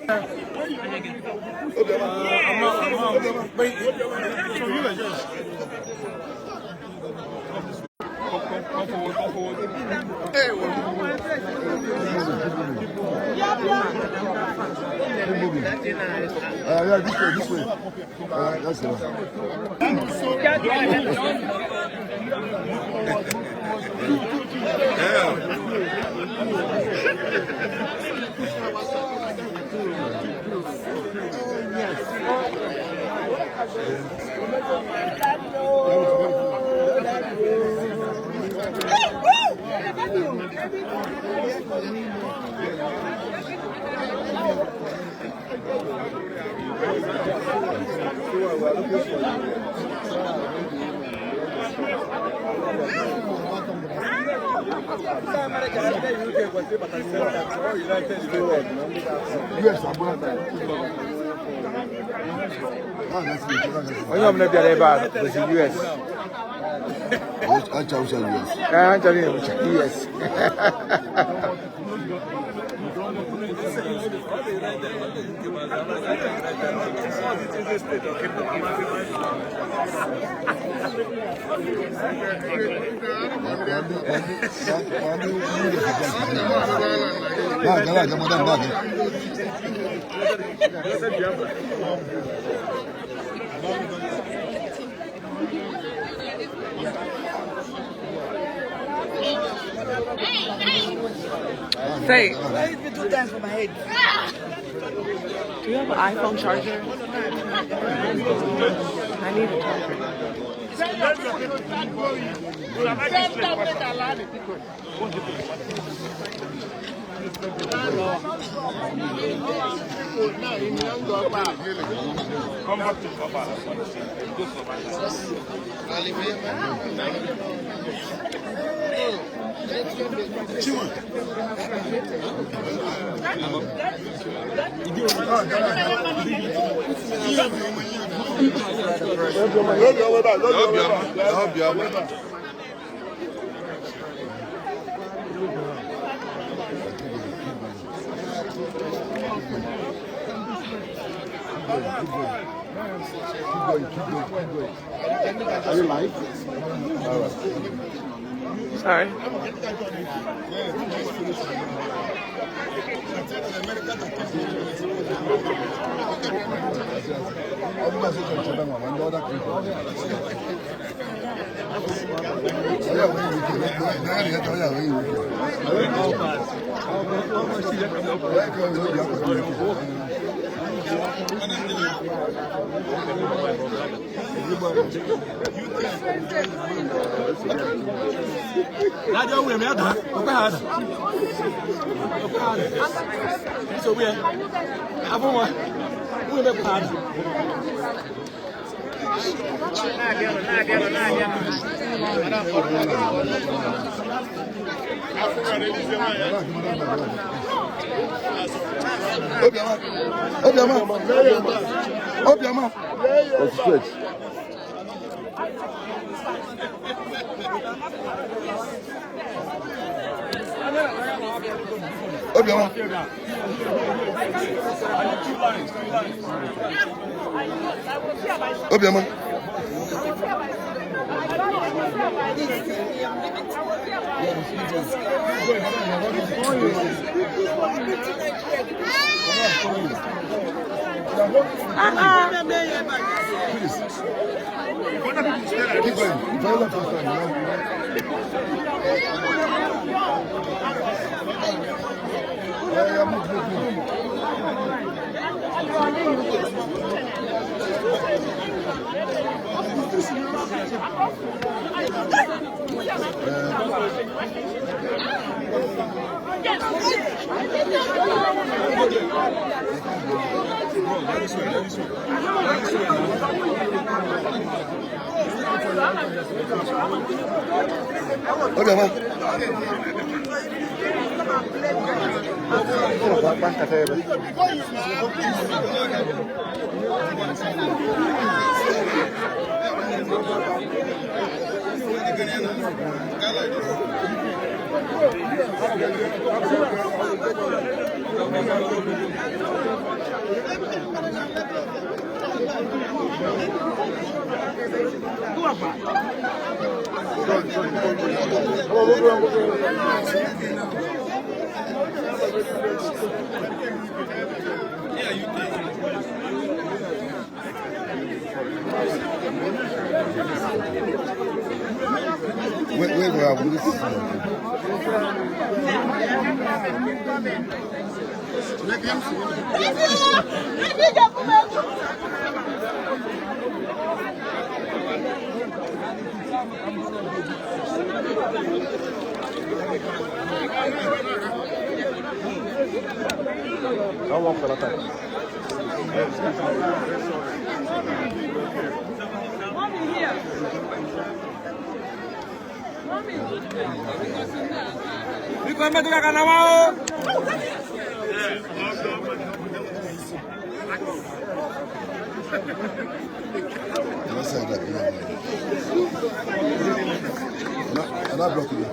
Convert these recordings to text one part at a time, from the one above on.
Yeah, this way. That's it. Say, why did you do that for my head? Do you have an iPhone charger? I need a charger. Are you live? All right. Sorry. Obiama. Straight. Obiama. Obiama. Keep going. Where do I have this? How long for that time? Mommy here. Let's say that. I'm not blocking you.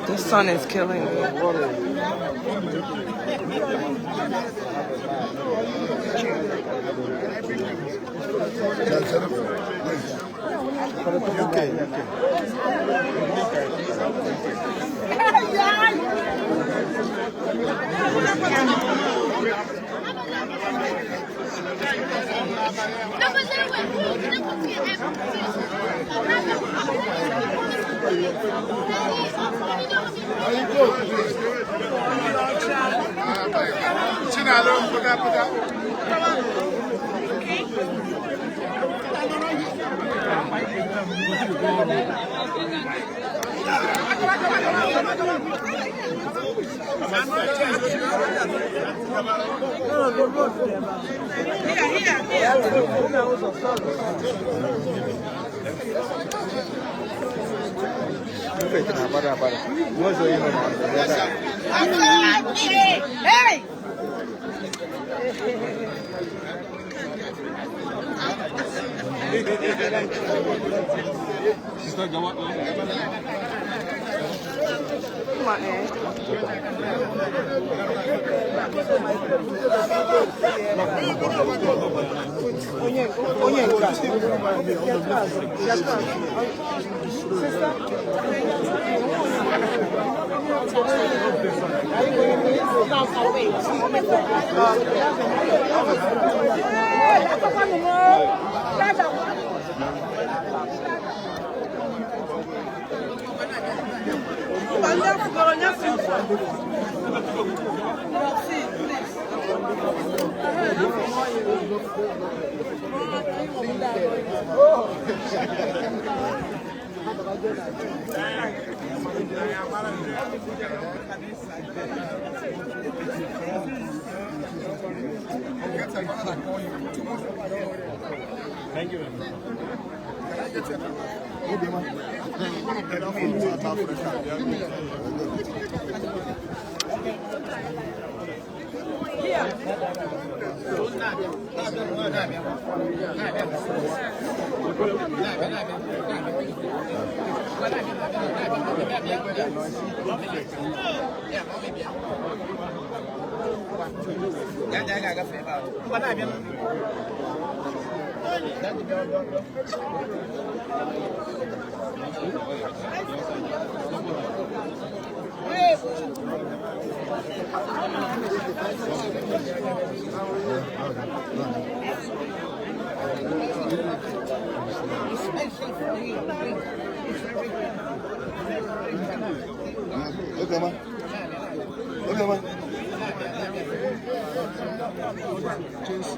The sun is killing me. Hey! Thank you very much. Okay, man. Okay, man. Cheers.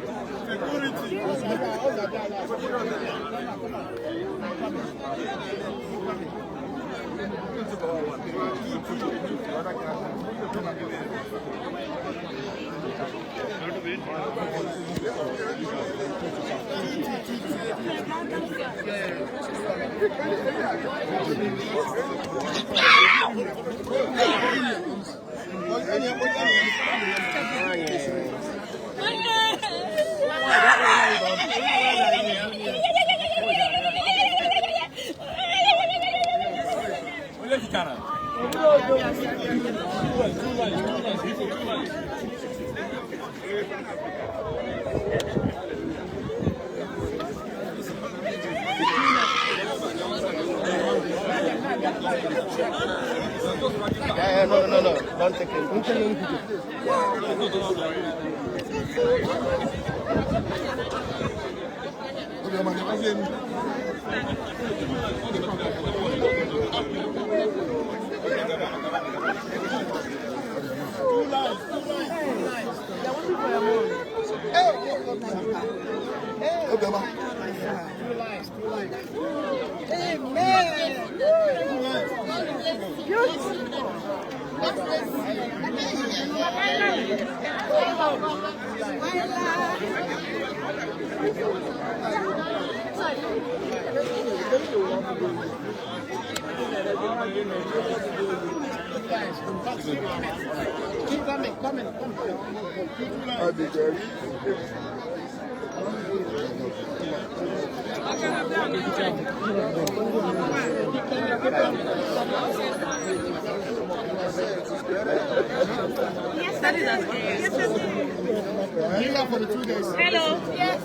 No. Don't take it. Okay, man. Okay, man. Keep coming. I'll be there. Yes, that is us. Here for the 2 days. Hello. Yes.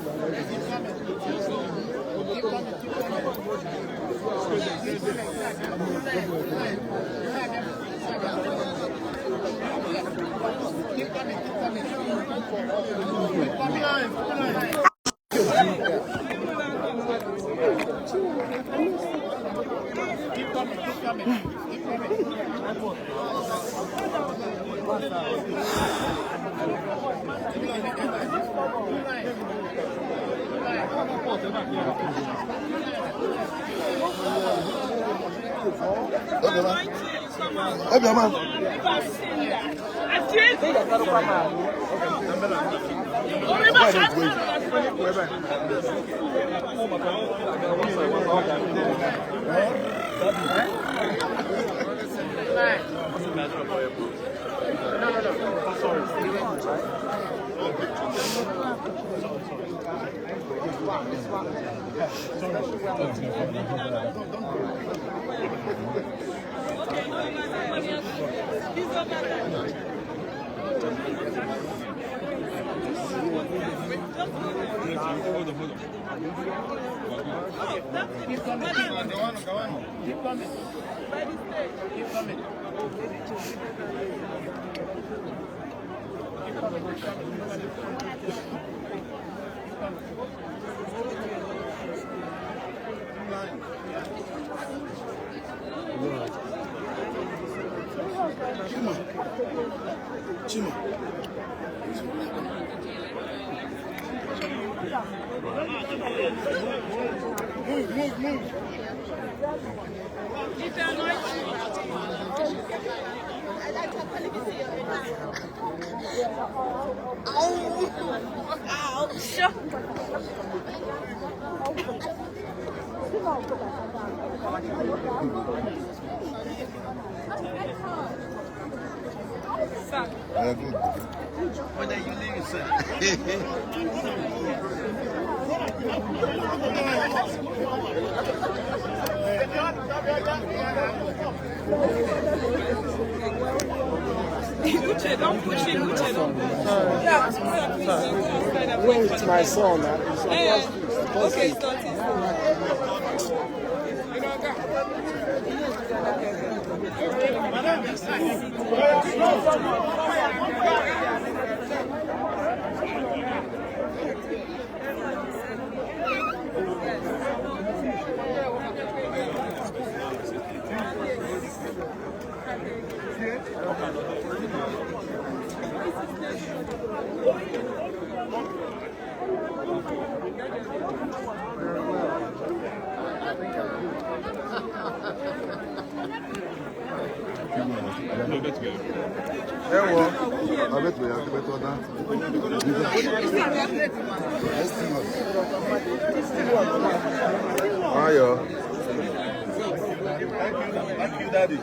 Okay, man. Okay, man. Chima. Move. When are you leaving, sir? Uche, don't push him. Uche, don't push him. Wait, my son. Okay, it's not his Mayo. Thank you, Daddy.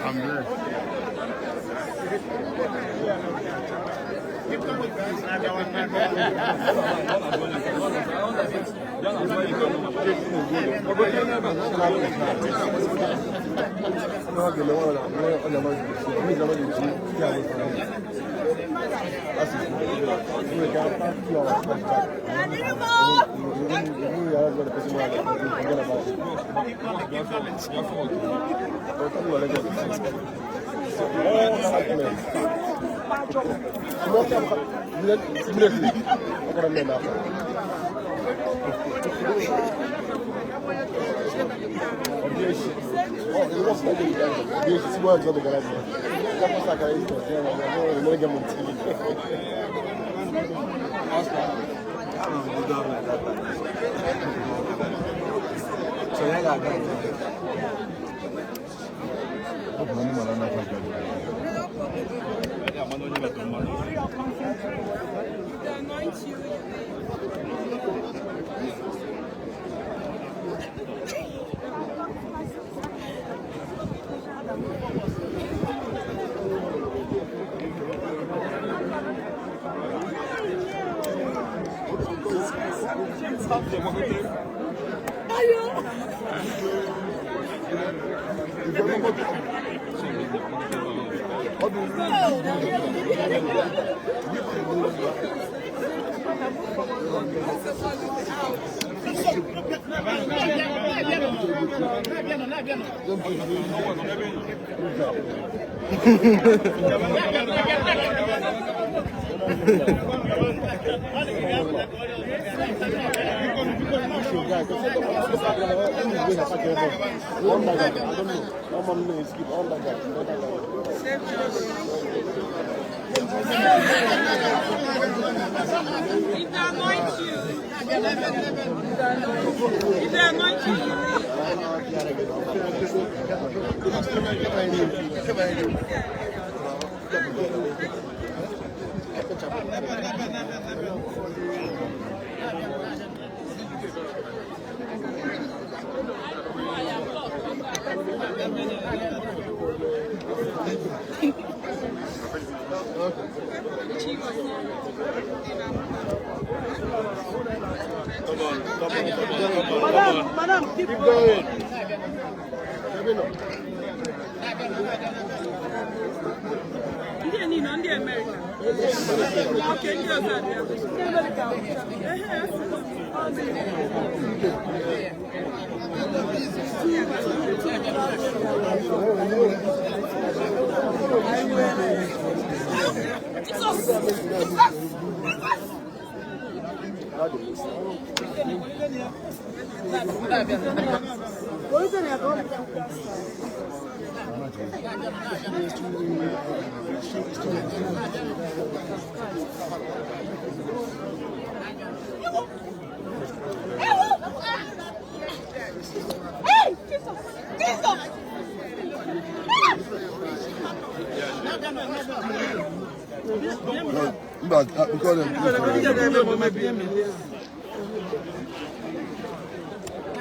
I'm good. Madam, keep going.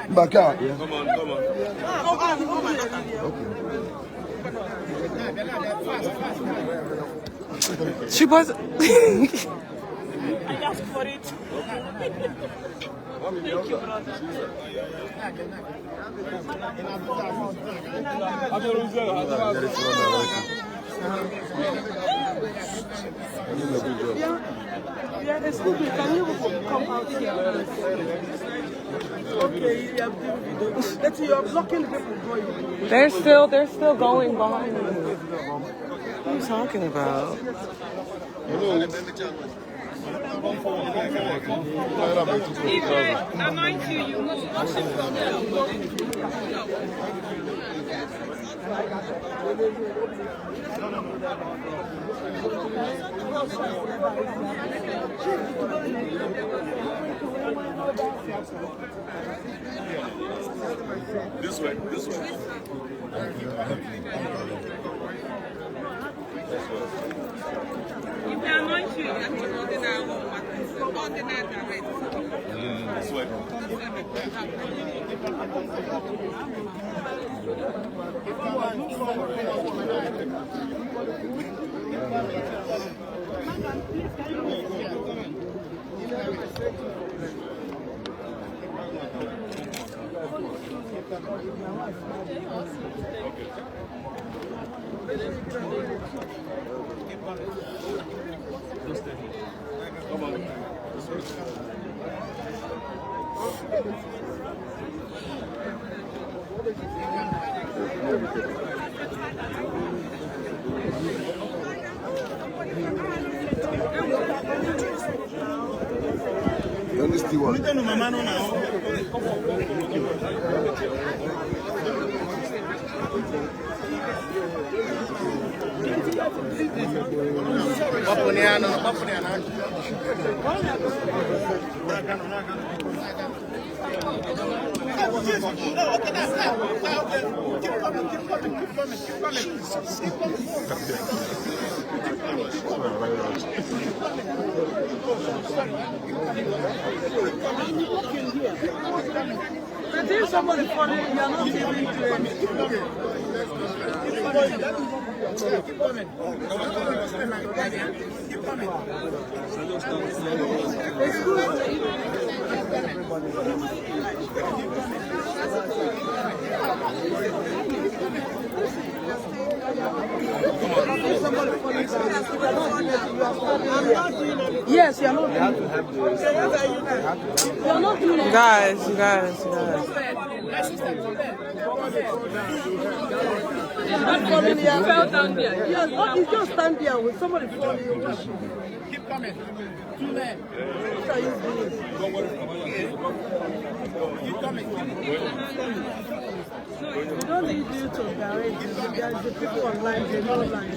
Back out. Come on. Okay. She was. I asked for it. Thank you, brother. Yeah, excuse me, can you come out here? Okay, you have that you are blocking the people going. They're still going behind me. What are you talking about? If I anoint you, you must wash it from This way. If I anoint you, you have to order that direct. This way. But if somebody follow you, are not giving to him. Keep coming. Yes, you are not doing it. You are not doing it. Guys. You fell down there. Yes, you just stand there with somebody following you. Keep coming. 2 men. What are you doing? Keep coming. We don't need you to direct. There's the people online, they know online.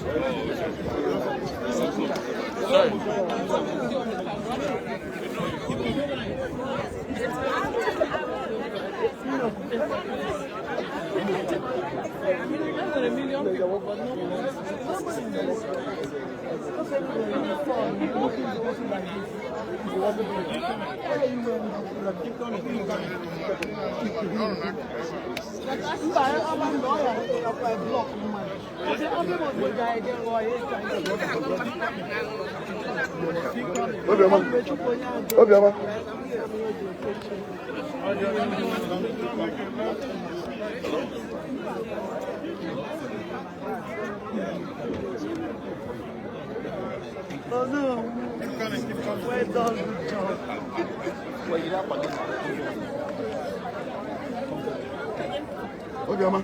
Obiama. Oh no. Well done, good job. Obiama.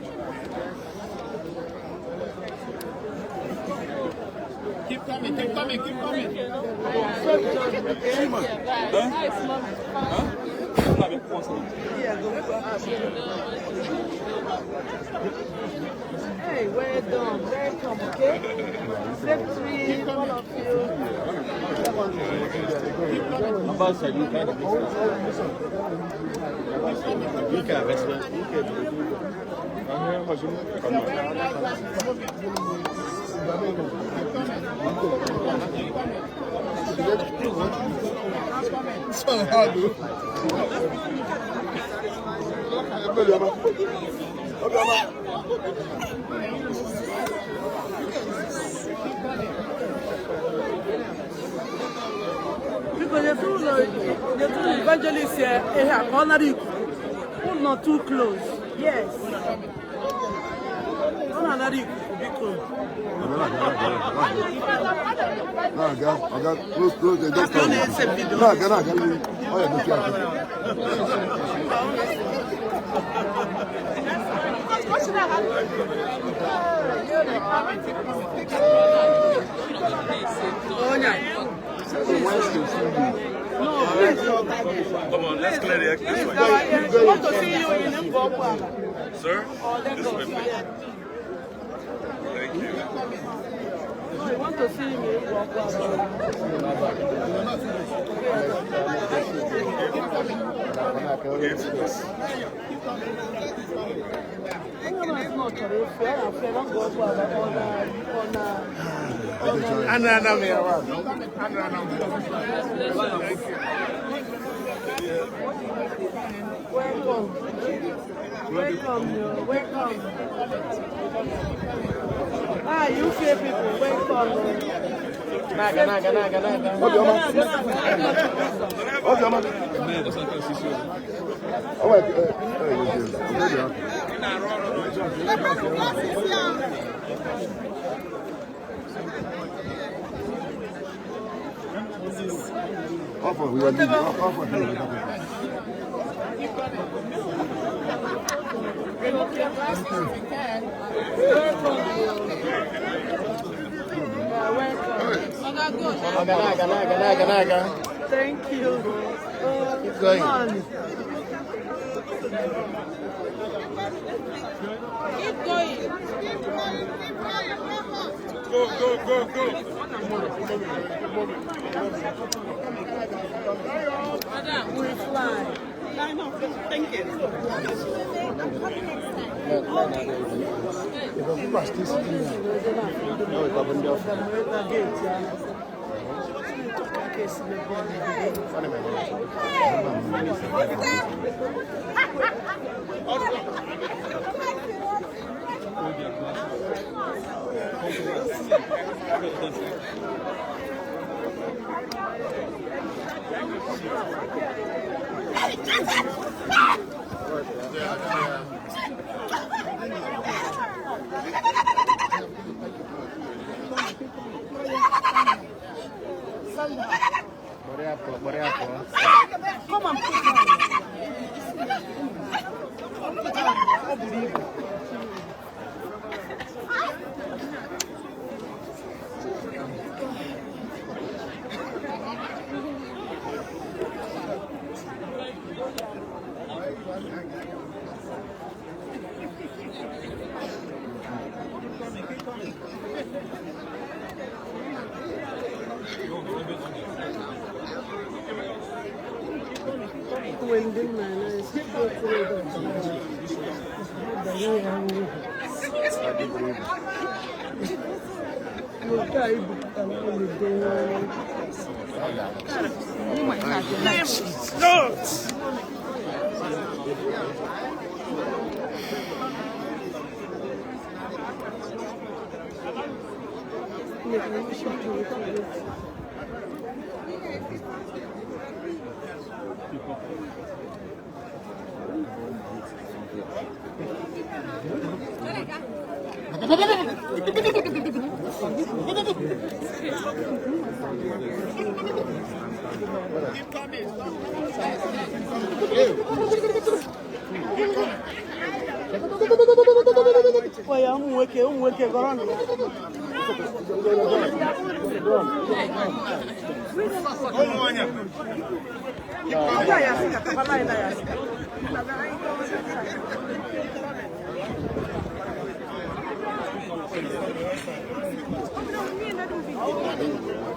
Keep coming. Hey, well done. Welcome, okay? Victory, all of you. You can explain. So hard. Because the two evangelists here, honoring, not too close. Yes. Honoring, be close. No, I got close. They don't come. No, I got. Oh, yeah, be careful. Come on, let's clear the act this way. I want to see you in Mbokwa. Sir, this way. Thank you. I want to see you in Welcome. Welcome, yo. Welcome. Ah, UK people, welcome. Naga. What's your man? What's your man? Oh, wait. Offer, we are leaving. Offer. Naga. Thank you. Keep going. Come on. Keep going. Go. We fly. Thank you. Come on,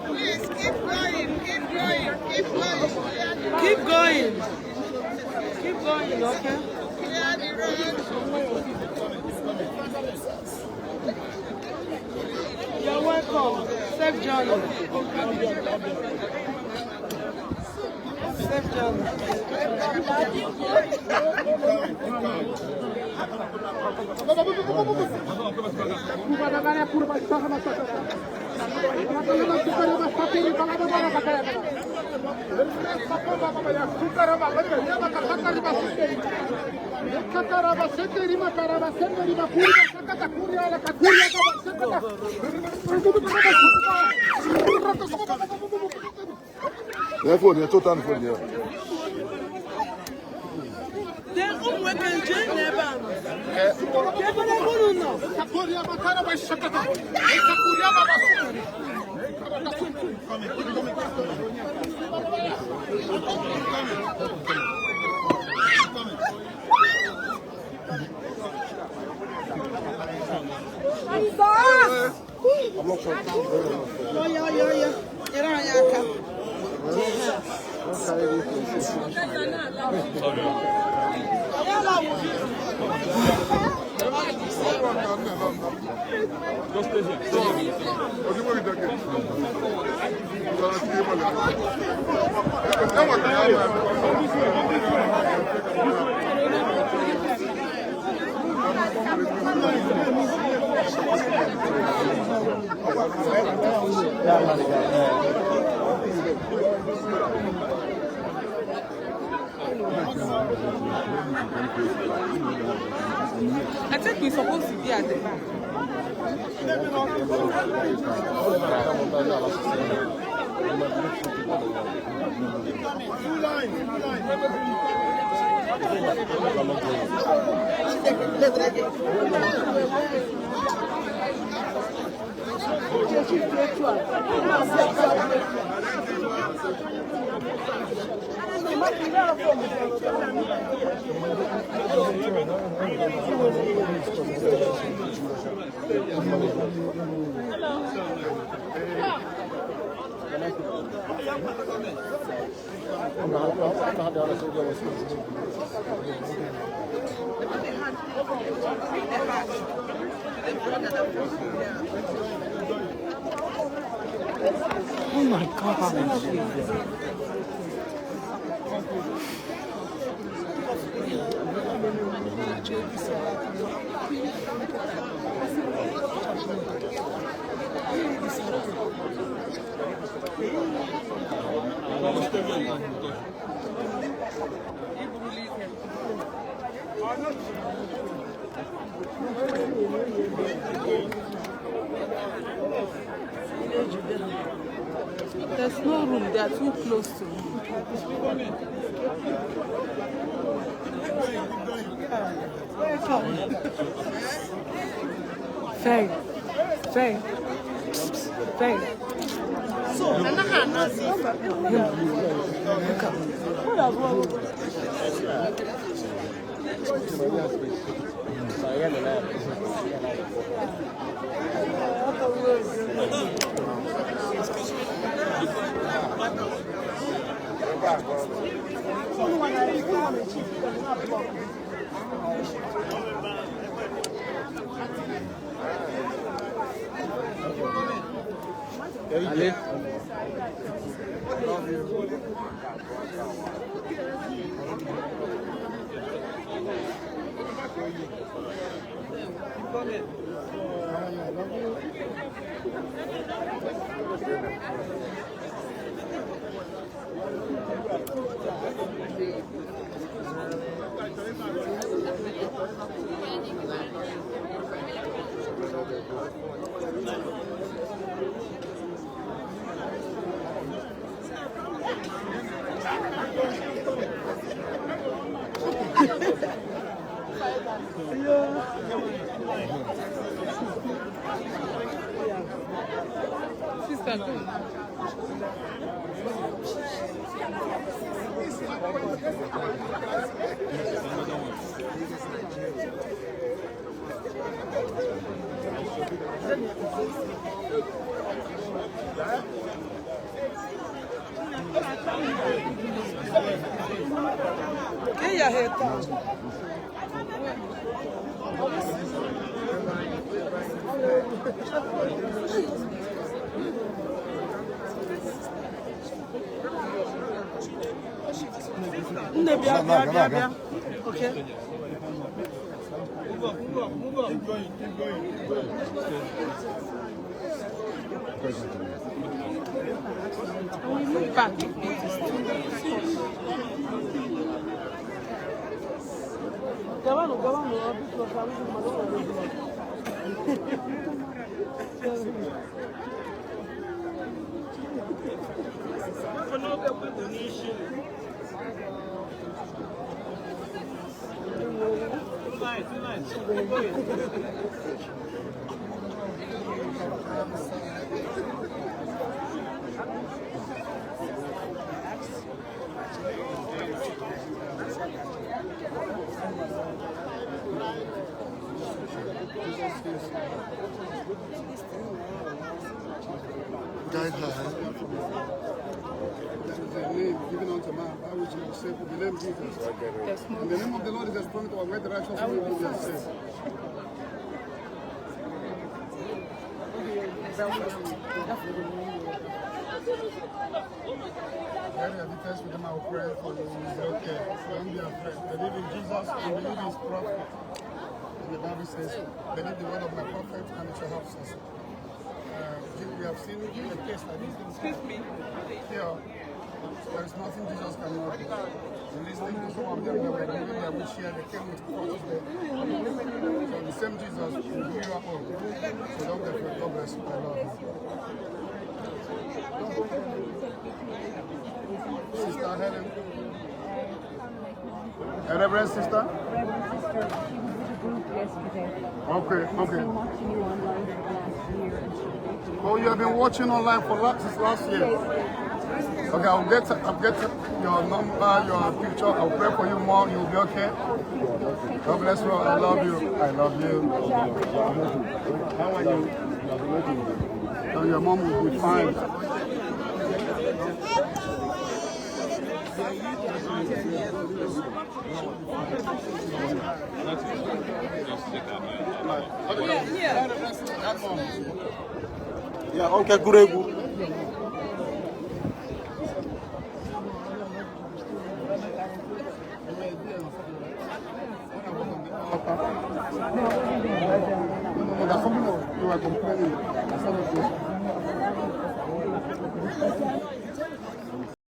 Please keep going. Keep going. Keep going, okay? Clear the road. You're welcome. Safe journey. Safe journey. Therefore, they're total for you. Just I think we're supposed to be at the back. Oh my God. There's no room, they are too close to me. Faye. So, Ali. Okay. Move on. Keep going. We move back. Given unto man, by which you say, the name of Jesus. In the name of the Lord is a strong tower, where the righteous will be saved. Mary, at the test with them, I will pray for you. Okay, don't be afraid. Believe in Jesus and believe in his prophet. And the Bible says, believe the word of my prophet and it shall have success. We have seen a case like this. Excuse me. Here, there is nothing Jesus cannot do. And listening to some of them, they were giving their wheelchair, they came with crutches there. So the same Jesus will give you up all. So don't get afraid. God bless you. I love you. Sister Helen. A Reverend Sister? Reverend Sister, she was with a group yesterday. Okay, I've okay. been watching you online for the last year. And she Oh, you have been watching online since last year? Okay, I'll get your number, your picture. I'll pray for you more. You'll be okay. God bless you. I love you. I love you. How are you? So your mom will be fine. Yeah, Uncle Guregu. That's something you are complaining.